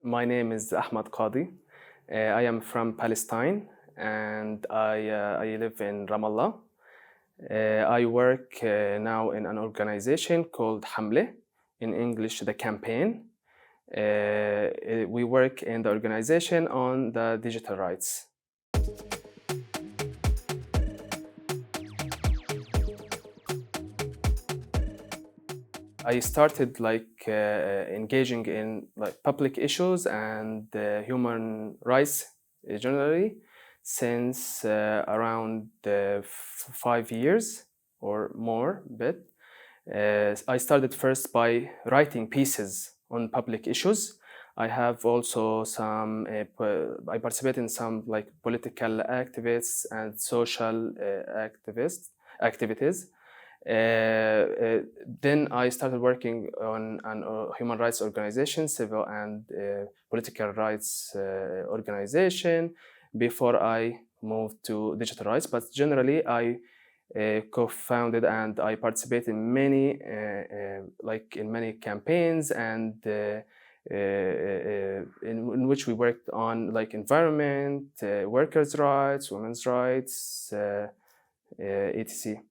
My name is Ahmed Qadi. I am from Palestine and I live in Ramallah. I work now in an organization called Hamle, in English, the campaign. We work in the organization on the digital rights. I started engaging in public issues and human rights generally since around 5 years or more bit. I started first by writing pieces on public issues. I have also I participate in some political activists and social activities. Then I started working on an human rights organization, civil and political rights organization, before I moved to digital rights. But generally, I co-founded and I participate in many campaigns and in which we worked on environment, workers' rights, women's rights, etc.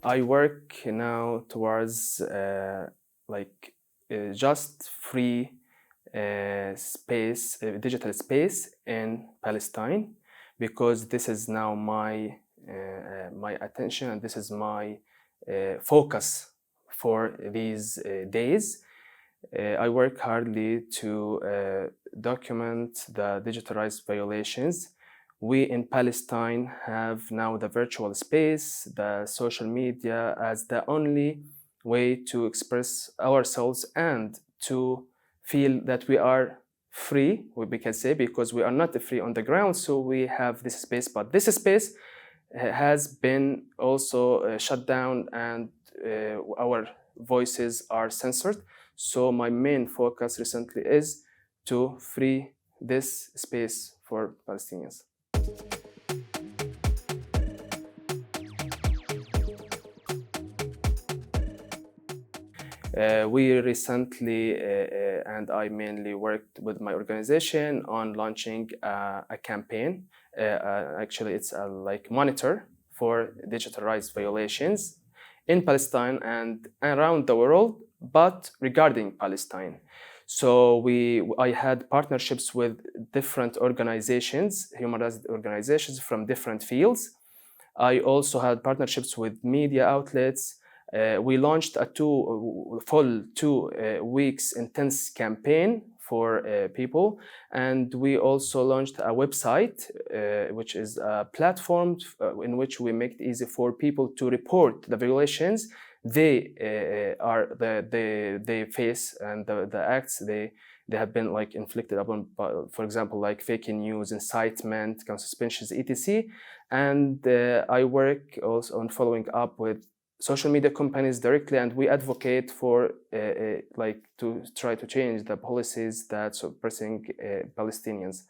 I work now towards just free space, digital space in Palestine, because this is now my attention and this is my focus for these days. I work hardly to document the digital rights violations. We in Palestine have now the virtual space, the social media as the only way to express ourselves and to feel that we are free, we can say, because we are not free on the ground, so we have this space. But this space has been also shut down and our voices are censored. So my main focus recently is to free this space for Palestinians. We recently, and I mainly worked with my organization on launching a campaign. Actually, it's a monitor for digital rights violations in Palestine and around the world, but regarding Palestine. So I had partnerships with different organizations, human rights organizations from different fields. I also had partnerships with media outlets. We launched a 2 weeks intense campaign for people, and we also launched a website, which is a platform in which we make it easy for people to report the violations they face and the acts they have been inflicted upon, for example, fake news, incitement, suspensions, etc. And I work also on following up with social media companies directly, and we advocate for to try to change the policies that suppressing Palestinians.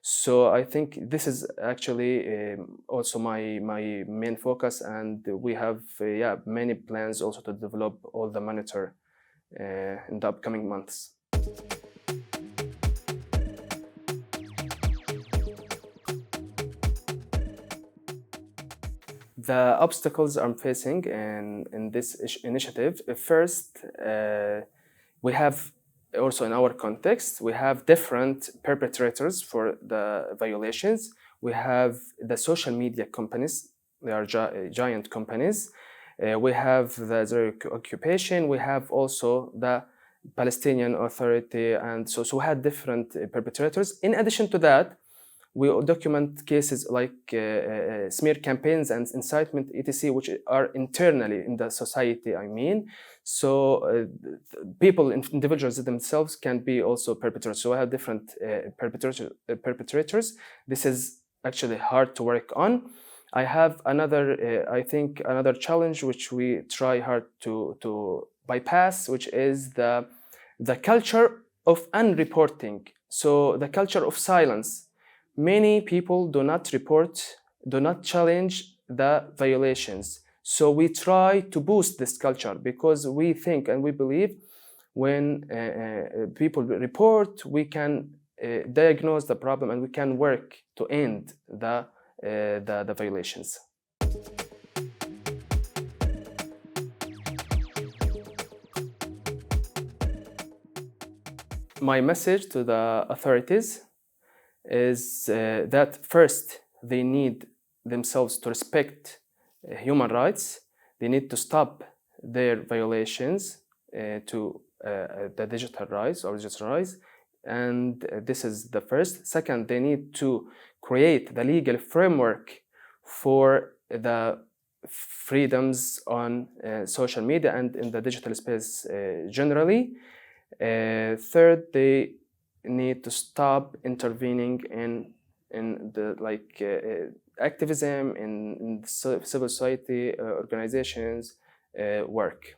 So I think this is actually also my main focus, and we have many plans also to develop all the monitor in the upcoming months. The obstacles I'm facing in this initiative, first, we have also in our context, we have different perpetrators for the violations. We have the social media companies, they are giant companies. We have the occupation, we have also the Palestinian Authority, and so we had different perpetrators. In addition to that, we document cases like smear campaigns and incitement, etc., which are internally in the society, I mean. So people, individuals themselves can be also perpetrators. So I have different perpetrators. This is actually hard to work on. I have another, I think, another challenge which we try hard to bypass, which is the culture of unreporting. So the culture of silence. Many people do not report, do not challenge the violations. So we try to boost this culture because we think and we believe when people report, we can diagnose the problem and we can work to end the violations. My message to the authorities is that first they need themselves to respect human rights. They need to stop their violations to the digital rights or digital rights, and this is the first. Second, they need to create the legal framework for the freedoms on social media and in the digital space generally. Third, they need to stop intervening in the activism in civil society organizations work.